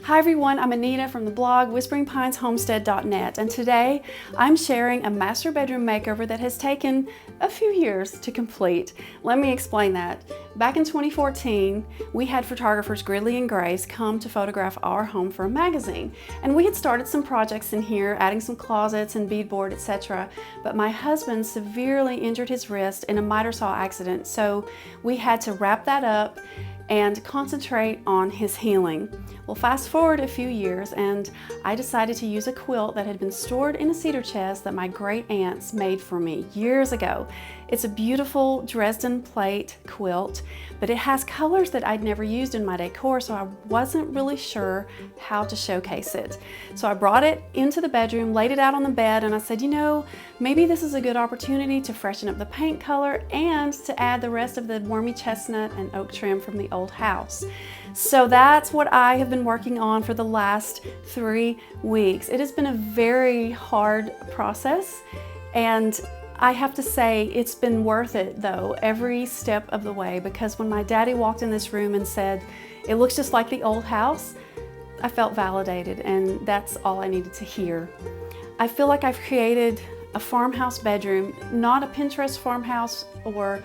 Hi everyone, I'm Anita from the blog whisperingpineshomestead.net, and today I'm sharing a master bedroom makeover that has taken a few years to complete. Let me explain that. Back in 2014, we had photographers Gridley and Grace come to photograph our home for a magazine, and we had started some projects in here, adding some closets and beadboard, etc. But my husband severely injured his wrist in a miter saw accident, so we had to wrap that up and concentrate on his healing. Well, fast forward a few years and I decided to use a quilt that had been stored in a cedar chest that my great aunts made for me years ago. It's a beautiful Dresden plate quilt, but it has colors that I'd never used in my decor, so I wasn't really sure how to showcase it. So I brought it into the bedroom, laid it out on the bed, and I said, you know, maybe this is a good opportunity to freshen up the paint color and to add the rest of the wormy chestnut and oak trim from the old house. So that's what I have been working on for the last 3 weeks. It has been a very hard process, and I have to say it's been worth it though, every step of the way, because when my daddy walked in this room and said, it looks just like the old house, I felt validated, and that's all I needed to hear. I feel like I've created a farmhouse bedroom, not a Pinterest farmhouse or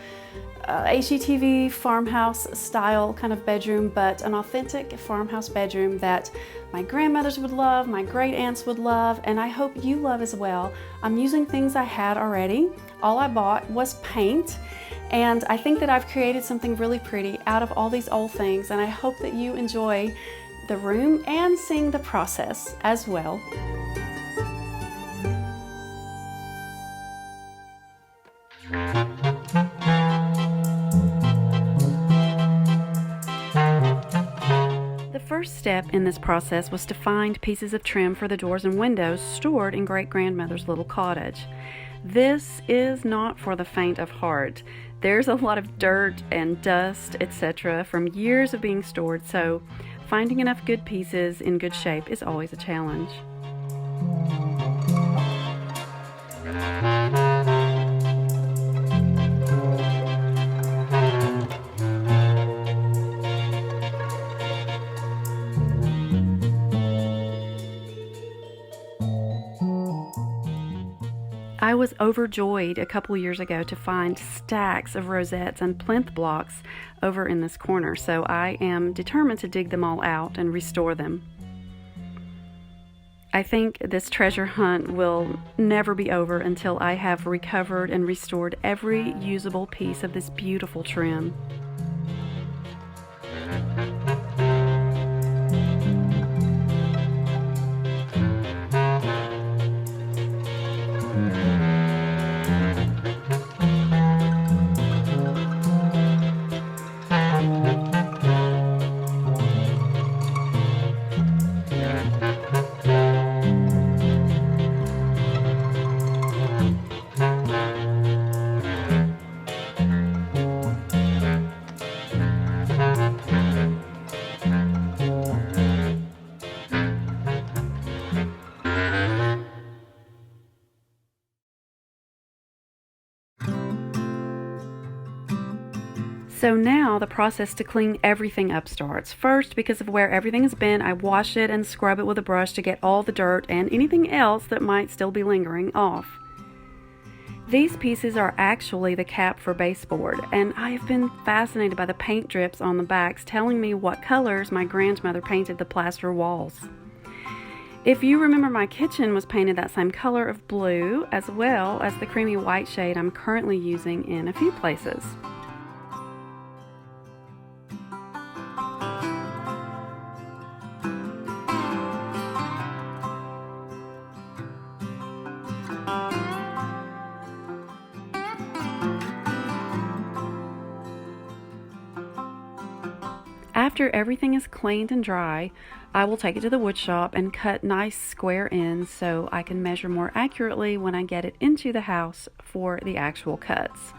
HGTV farmhouse style kind of bedroom, but an authentic farmhouse bedroom that my grandmothers would love, my great aunts would love, and I hope you love as well. I'm using things I had already. All I bought was paint, and I think that I've created something really pretty out of all these old things, and I hope that you enjoy the room and seeing the process as well. The first step in this process was to find pieces of trim for the doors and windows stored in great-grandmother's little cottage. This is not for the faint of heart. There's a lot of dirt and dust, etc. from years of being stored, so finding enough good pieces in good shape is always a challenge. I was overjoyed a couple years ago to find stacks of rosettes and plinth blocks over in this corner, so I am determined to dig them all out and restore them. I think this treasure hunt will never be over until I have recovered and restored every usable piece of this beautiful trim. So now the process to clean everything up starts. First, because of where everything has been, I wash it and scrub it with a brush to get all the dirt and anything else that might still be lingering off. These pieces are actually the cap for baseboard, and I have been fascinated by the paint drips on the backs telling me what colors my grandmother painted the plaster walls. If you remember, my kitchen was painted that same color of blue, as well as the creamy white shade I'm currently using in a few places. After everything is cleaned and dry, I will take it to the wood shop and cut nice square ends so I can measure more accurately when I get it into the house for the actual cuts.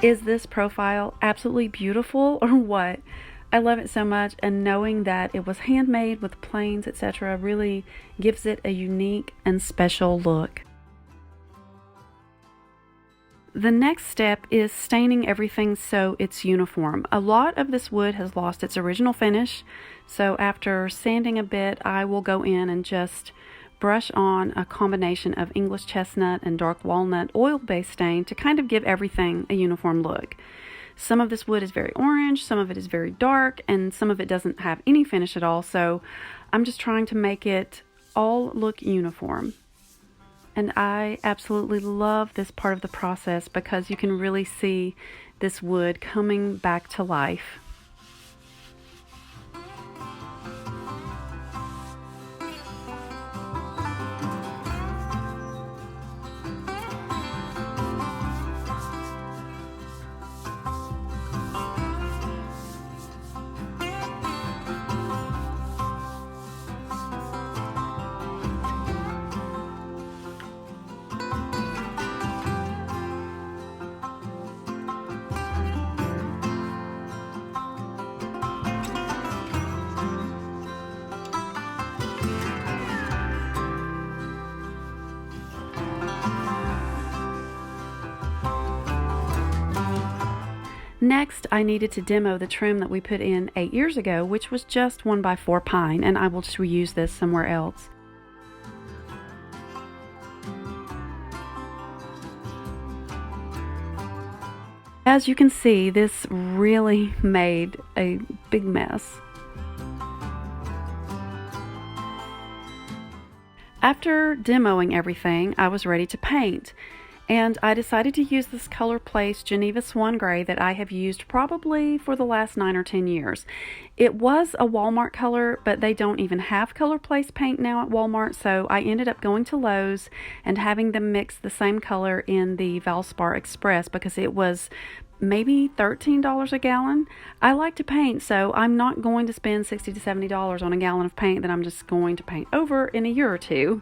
Is this profile absolutely beautiful or what? I love it so much, and knowing that it was handmade with planes, etc., really gives it a unique and special look. The next step is staining everything so it's uniform. A lot of this wood has lost its original finish, so after sanding a bit, I will go in and just brush on a combination of English chestnut and dark walnut oil-based stain to kind of give everything a uniform look. Some of this wood is very orange, some of it is very dark, and some of it doesn't have any finish at all, so I'm just trying to make it all look uniform. And I absolutely love this part of the process because you can really see this wood coming back to life. Next, I needed to demo the trim that we put in 8 years ago, which was just 1x4 pine, and I will just reuse this somewhere else. As you can see, this really made a big mess. After demoing everything, I was ready to paint. And I decided to use this Color Place Geneva Swan Gray that I have used probably for the last 9 or 10 years. It was a Walmart color, but they don't even have Color Place paint now at Walmart, so I ended up going to Lowe's and having them mix the same color in the Valspar Express because it was maybe $13 a gallon. I like to paint, so I'm not going to spend $60 to $70 on a gallon of paint that I'm just going to paint over in a year or two.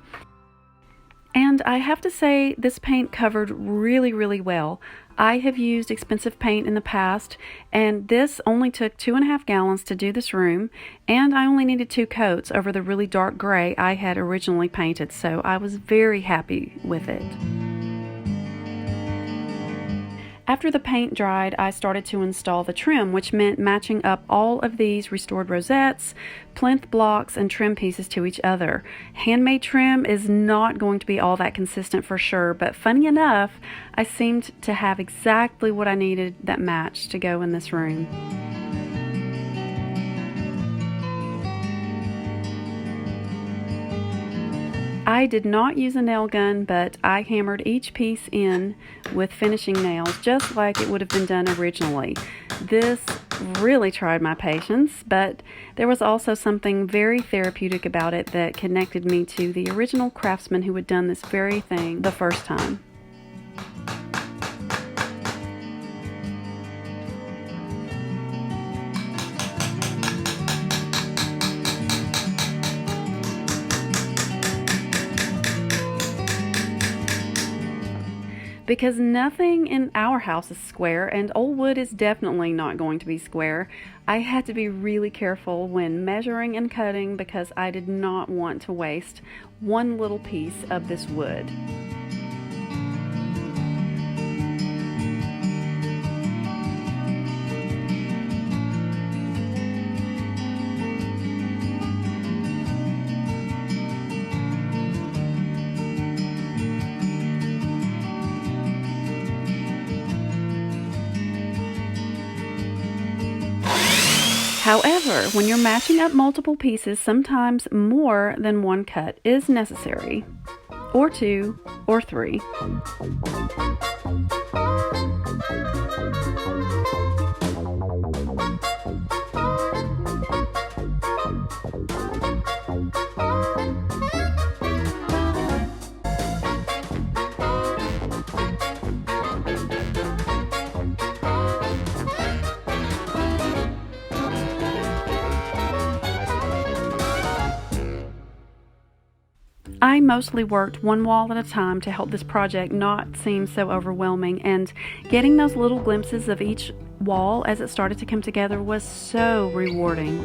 And I have to say, this paint covered really well. I have used expensive paint in the past, and this only took 2.5 gallons to do this room, and I only needed 2 coats over the really dark gray I had originally painted, so I was very happy with it. After the paint dried, I started to install the trim, which meant matching up all of these restored rosettes, plinth blocks, and trim pieces to each other. Handmade trim is not going to be all that consistent for sure, but funny enough, I seemed to have exactly what I needed that matched to go in this room. I did not use a nail gun, but I hammered each piece in with finishing nails just like it would have been done originally. This really tried my patience, but there was also something very therapeutic about it that connected me to the original craftsman who had done this very thing the first time. Because nothing in our house is square, and old wood is definitely not going to be square, I had to be really careful when measuring and cutting because I did not want to waste one little piece of this wood. However, when you're matching up multiple pieces, sometimes more than one cut is necessary, or 2, or 3. I mostly worked one wall at a time to help this project not seem so overwhelming, and getting those little glimpses of each wall as it started to come together was so rewarding.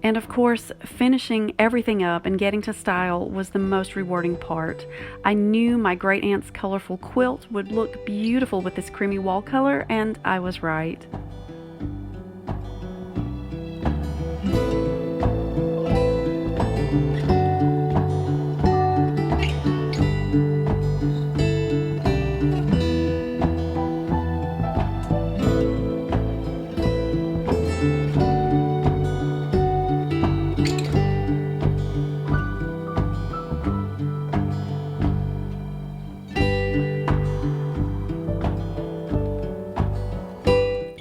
And of course, finishing everything up and getting to style was the most rewarding part. I knew my great aunt's colorful quilt would look beautiful with this creamy wall color, and I was right.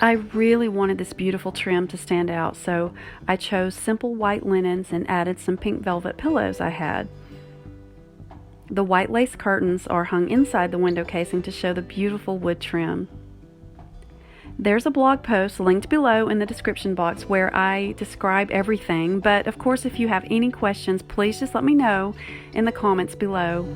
I really wanted this beautiful trim to stand out, so I chose simple white linens and added some pink velvet pillows I had. The white lace curtains are hung inside the window casing to show the beautiful wood trim. There's a blog post linked below in the description box where I describe everything, but of course if you have any questions, please just let me know in the comments below.